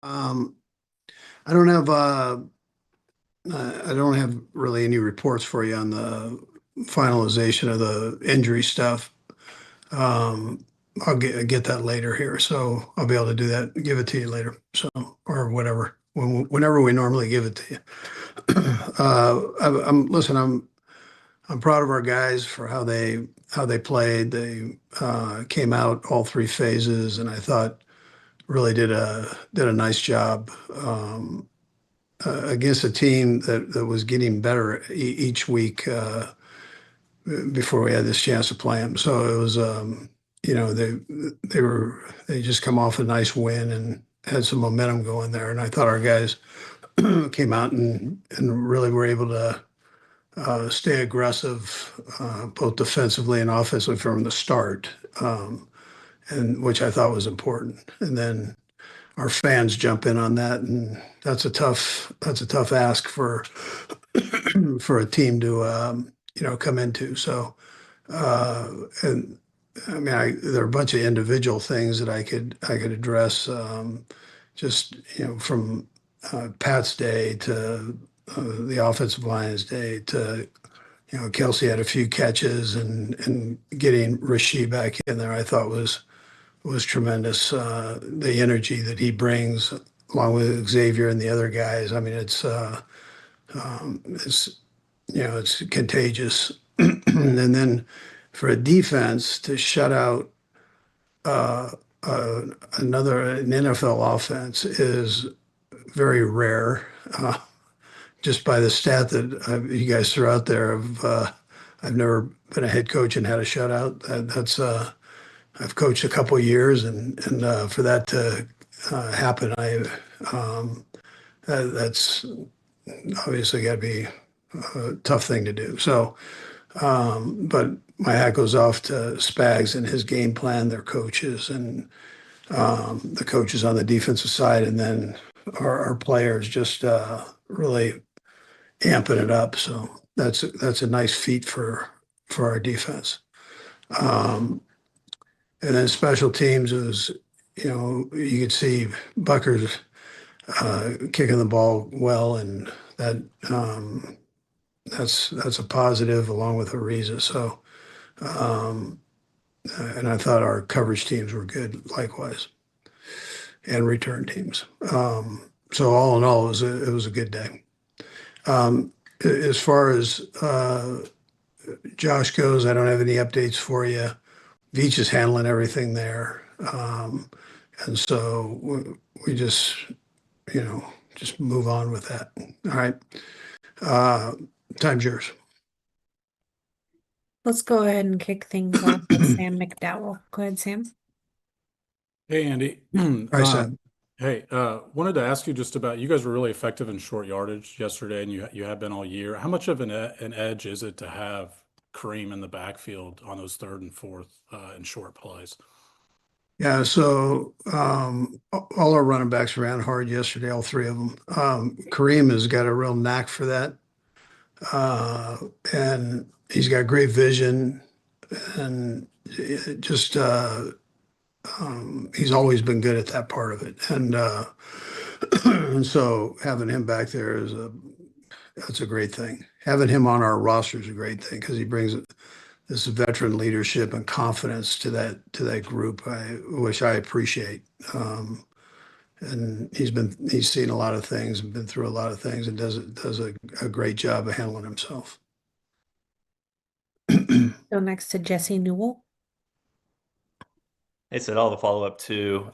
Um, I don't have I don't have really any reports for you on the finalization of the injury stuff. Um, I'll get that later here, so I'll be able to do that, give it to you later. So, or whatever, whenever we normally give it to you. Listen, I'm proud of our guys for how they played. They came out all three phases, and I thought really did a nice job. Against a team that was getting better each week before we had this chance to play them. So it was, they just come off a nice win and had some momentum going there. And I thought our guys came out and really were able to stay aggressive, both defensively and offensively from the start, and which I thought was important. And then our fans jump in on that, and that's a tough ask for a team to come into. So, and I mean, there are a bunch of individual things that I could address, just from Pat's day to the offensive line's day to Kelsey had a few catches and getting Rasheed back in there. I thought was tremendous. The energy that he brings, along with Xavier and the other guys. I mean, it's it's contagious. And then for a defense to shut out uh, an NFL offense is very rare. Just by the stat that you guys threw out there of I've never been a head coach and had a shutout. That's I've coached a couple of years, and for that to happen, that's obviously got to be a tough thing to do. So, but my hat goes off to Spags and his game plan, their coaches, and the coaches on the defensive side, and then our players just really amping it up. So that's a nice feat for our defense. Um, and then special teams was, you could see Bucker's kicking the ball well, and that that's a positive along with Ariza. So, um, and I thought our coverage teams were good likewise, and return teams. So all in all, it was a good day. As far as Josh goes, I don't have any updates for you. Veach is handling everything there. And so we you know, just move on with that. All right. Uh, Time's yours. Let's go ahead and kick things off with Sam McDowell. Go ahead, Sam. Hey, Andy. All right, Sam. Hey, wanted to ask you just about you guys were really effective in short yardage yesterday, and you have been all year. How much of an edge is it to have Kareem in the backfield on those third and fourth in short plays? Yeah, so all our running backs ran hard yesterday, all three of them. Kareem has got a real knack for that. Uh, and he's got great vision, and just he's always been good at that part of it. And so having him back there that's a great thing. Having him on our roster is a great thing because he brings this veteran leadership and confidence to that group, which I appreciate. And he's seen a lot of things and been through a lot of things and does a great job of handling himself. Go next to Jesse Newell. Hey, said all the follow up to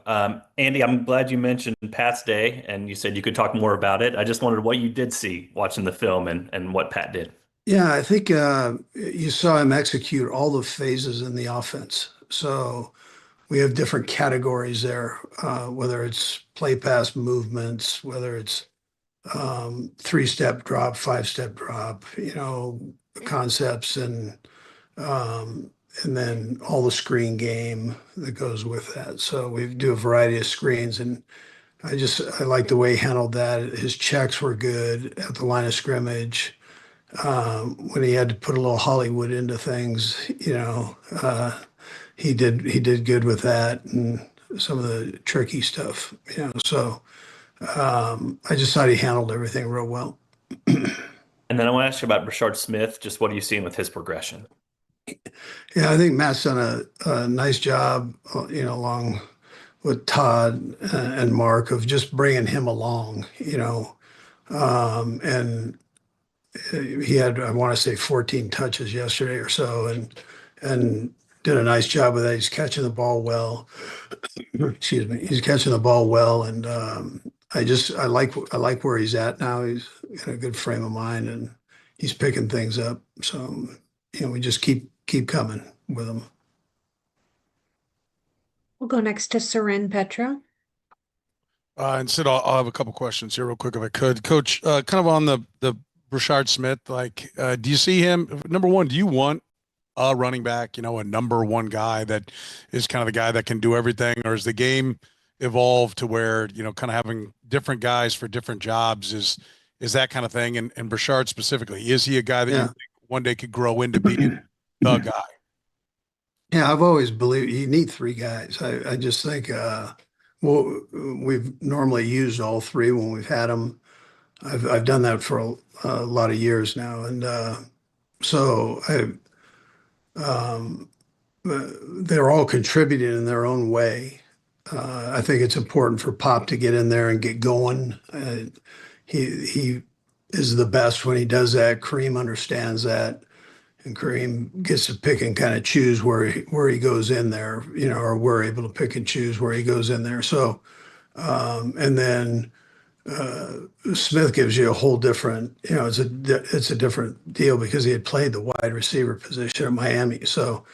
Andy. I'm glad you mentioned Pat's Day and you said you could talk more about it. I just wondered what you did see watching the film and what Pat did. Yeah, I think you saw him execute all the phases in the offense. So we have different categories there, whether it's play pass movements, whether it's three-step drop, five-step drop, concepts, and then all the screen game that goes with that. So we do a variety of screens, and I like the way he handled that. His checks were good at the line of scrimmage. When he had to put a little Hollywood into things, he did good with that and some of the tricky stuff. So I just thought he handled everything real well. And then I want to ask you about Rashard Smith. Just what are you seeing with his progression? Yeah, I think Matt's done a nice job, along with Todd and Mark of just bringing him along, and he had, I want to say 14 touches yesterday or so, and did a nice job with that. He's catching the ball well. Excuse me. He's catching the ball well, and I like where he's at now. He's in a good frame of mind, and he's picking things up. So, we just keep coming with him. We'll go next to Soren Petra. And Sid, I'll have a couple questions here real quick if I could. Coach, kind of on the Brashard Smith, do you see him, number one, do you want a running back, a number one guy that is kind of the guy that can do everything, or is the game evolved to where, kind of having different guys for different jobs is that kind of thing? And Brashard specifically, is he a guy that you Yeah. think one day could grow into being the guy? Yeah, I've always believed you need three guys. I just think, well, we've normally used all three when we've had them. I've done that for a lot of years now, and so they're all contributing in their own way. I think it's important for Pop to get in there and get going. He is the best when he does that. Kareem understands that, and Kareem gets to pick and kind of choose where he goes in there, or we're able to pick and choose where he goes in there. So, and then Smith gives you a whole different, it's a different deal because he had played the wide receiver position at Miami, so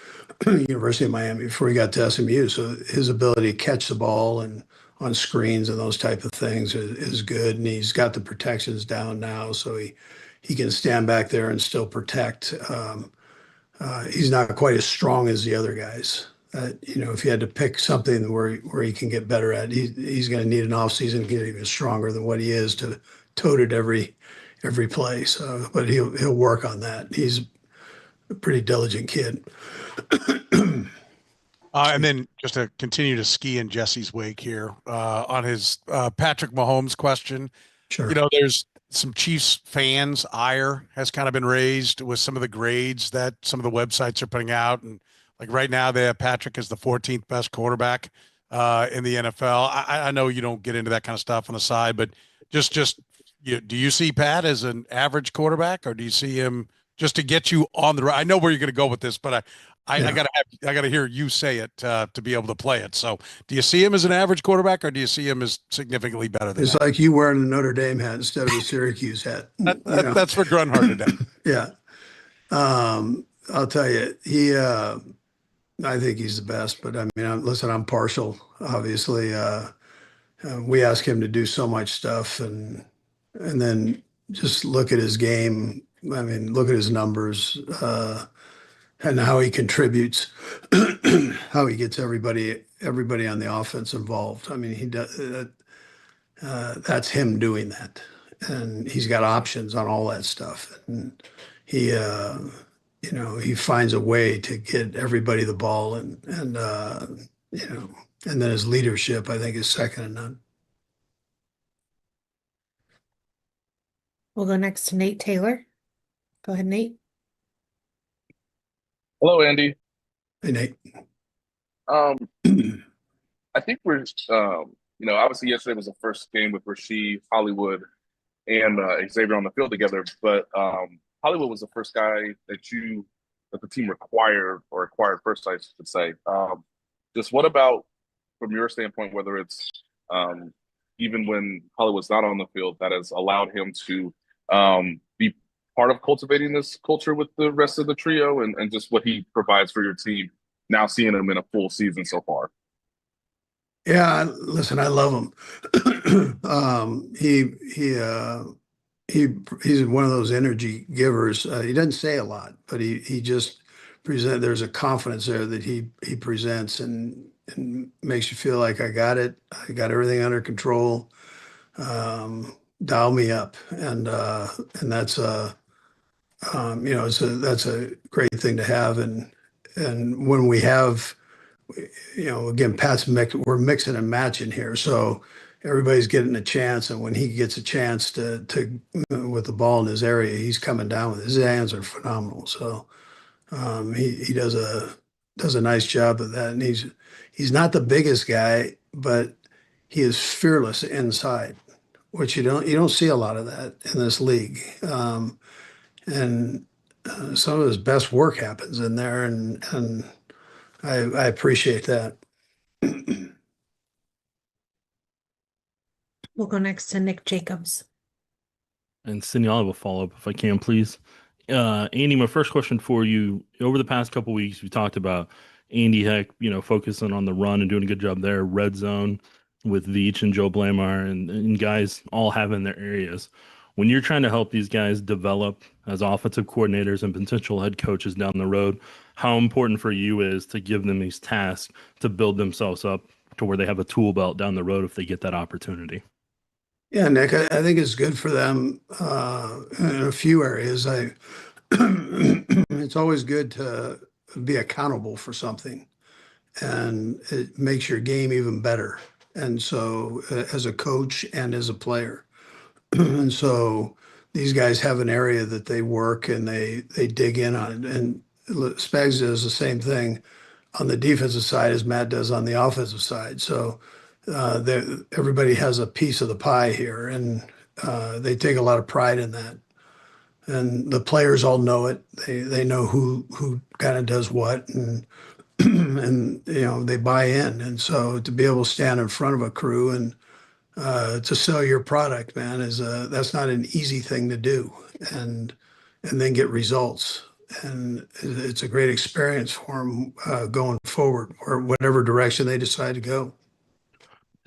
University of Miami before he got to SMU. So his ability to catch the ball and on screens and those type of things is good, and he's got the protections down now, so he can stand back there and still protect. He's not quite as strong as the other guys. If you had to pick something where he can get better at, he's going to need an off season to get even stronger than what he is to tote it every play. So, but he'll work on that. He's a pretty diligent kid. And then just to continue to ski in Jesse's wake here, on his Patrick Mahomes question, Sure. there's some Chiefs fans' ire has kind of been raised with some of the grades that some of the websites are putting out. And like right now, they have Patrick as the 14th best quarterback in the NFL. I know you don't get into that kind of stuff on the side, but do you see Pat as an average quarterback, or do you see him just to get you on the right? I know where you're going to go with this, but I Yeah. gotta hear you say it to be able to play it. So, do you see him as an average quarterback, or do you see him as significantly better than It's that? like you wearing a Notre Dame hat instead of a Syracuse hat. That's for Grunhard today. Yeah. I'll tell you, I think he's the best, but I mean, listen, I'm partial, obviously. We ask him to do so much stuff, and then just look at his game. I mean, look at his numbers, and how he contributes, how he gets everybody on the offense involved. I mean, he does that's him doing that, and he's got options on all that stuff, and he he finds a way to get everybody the ball, and then his leadership, I think, is second to none. We'll go next to Nate Taylor. Go ahead, Nate. Hello, Andy. Hey, Nate. Um, I think obviously yesterday was the first game with Rasheed, Hollywood, and Xavier on the field together. But Hollywood was the first guy that the team acquired first, I should say. Just what about, from your standpoint, whether it's even when Hollywood's not on the field, that has allowed him to be part of cultivating this culture with the rest of the trio, and just what he provides for your team now, seeing him in a full season so far? Yeah, listen, I love him. He's one of those energy givers. He doesn't say a lot, but he just present. There's a confidence there that he presents, and makes you feel like I got it. I got everything under control. Dial me up, and that's that's a great thing to have. And when we have, again, we're mixing and matching here. So everybody's getting a chance, and when he gets a chance to with the ball in his area, he's coming down with his hands are phenomenal. So he does a nice job of that, and he's not the biggest guy, but he is fearless inside, which you don't see a lot of that in this league. And some of his best work happens in there, and I appreciate that. We'll go next to Nick Jacobs. And Cindy, I'll have a follow-up if I can, please. Andy, my first question for you. Over the past couple weeks, we talked about Andy Heck, focusing on the run and doing a good job there. Red zone with Veach and Joe Blamar and guys all having their areas. When you're trying to help these guys develop as offensive coordinators and potential head coaches down the road, how important for you is to give them these tasks to build themselves up to where they have a tool belt down the road if they get that opportunity? Yeah, Nick, I think it's good for them in a few areas. It's always good to be accountable for something, and it makes your game even better. And so, as a coach and as a player, and so these guys have an area that they work and they dig in on it. And Spags does the same thing on the defensive side as Matt does on the offensive side. So everybody has a piece of the pie here, and they take a lot of pride in that. And the players all know it. They know who kind of does what, and and they buy in. And so to be able to stand in front of a crew and to sell your product, man, that's not an easy thing to do, and then get results. And it's a great experience for them going forward, or whatever direction they decide to go.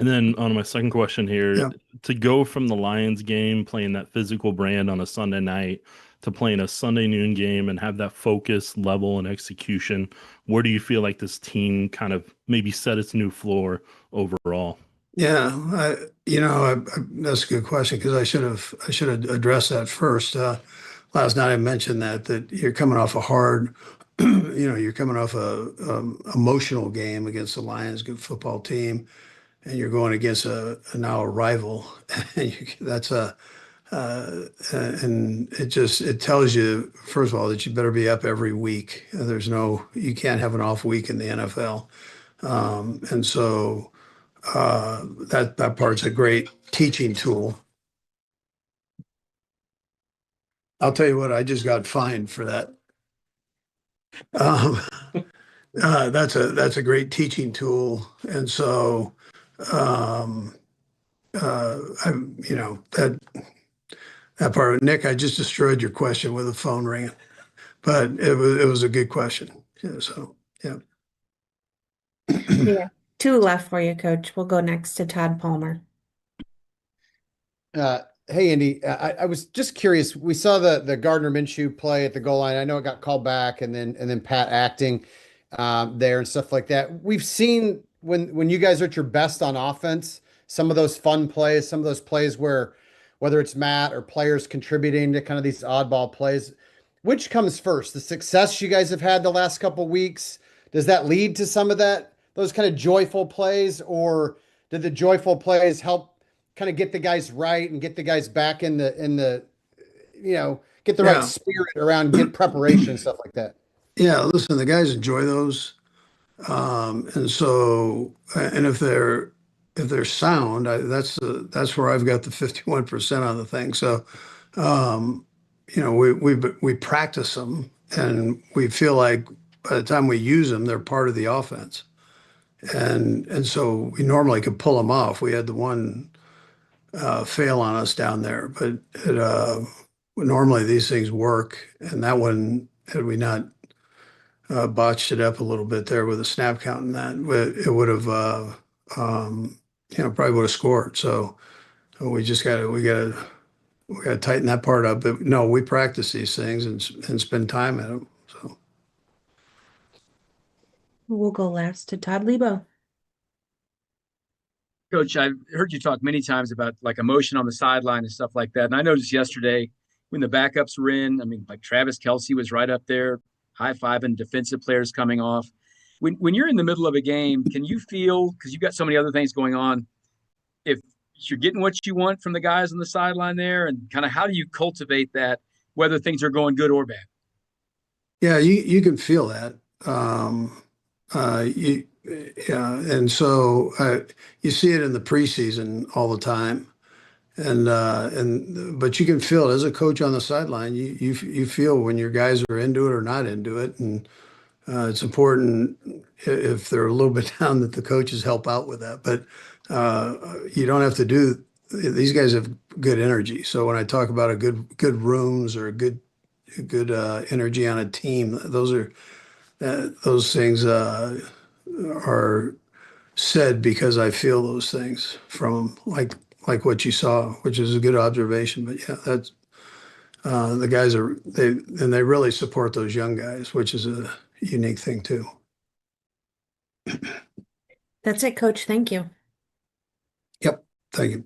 And then on my second question here, Yeah. to go from the Lions game, playing that physical brand on a Sunday night, to playing a Sunday noon game and have that focus level and execution, where do you feel like this team kind of maybe set its new floor overall? Yeah, that's a good question, because I should have addressed that first. Last night I mentioned that you're coming off a hard, you're coming off a emotional game against the Lions, good football team, and you're going against now a rival. That's and it tells you, first of all, that you better be up every week. You can't have an off week in the NFL, and so. That part's a great teaching tool. I'll tell you what, I just got fined for that. That's a great teaching tool, and so that part. Nick, I just destroyed your question with a phone ringing, but it was a good question. Yeah, so yeah. Yeah. Two left for you, Coach. We'll go next to Todd Palmer. Hey, Andy, I was just curious. We saw the Gardner Minshew play at the goal line. I know it got called back, and then Pat acting there and stuff like that. We've seen when you guys are at your best on offense, some of those fun plays, some of those plays where whether it's Matt or players contributing to kind of these oddball plays. Which comes first? The success you guys have had the last couple weeks, does that lead to some of those kind of joyful plays, or did the joyful plays help kind of get the guys right and get the guys back in the get the right spirit around get preparation and stuff like that? Yeah, listen, the guys enjoy those. And if they're sound, that's where I've got the 51% on the thing. So, we practice them, and we feel like by the time we use them, they're part of the offense. And so we normally could pull them off. We had the one fail on us down there, but normally these things work. And that one, had we not botched it up a little bit there with a snap count and that, it would have, probably would have scored. So we gotta tighten that part up. But no, we practice these things and spend time at them. So We'll go last to Todd Lebo. Coach, I've heard you talk many times about like emotion on the sideline and stuff like that. And I noticed yesterday when the backups were in, I mean, like Travis Kelce was right up there, high-fiving defensive players coming off. When you're in the middle of a game, can you feel, because you've got so many other things going on, if you're getting what you want from the guys on the sideline there, and kind of how do you cultivate that, whether things are going good or bad? Yeah, you can feel that. Yeah, and so you see it in the preseason all the time, but you can feel it as a coach on the sideline. You feel when your guys are into it or not into it, and it's important if they're a little bit down that the coaches help out with that. But you don't have to do. These guys have good energy. So when I talk about a good rooms or a good energy on a team, those things are said because I feel those things from like what you saw, which is a good observation. But yeah, that's the guys they really support those young guys, which is a unique thing too. That's it, Coach. Thank you. Yep. Thank you.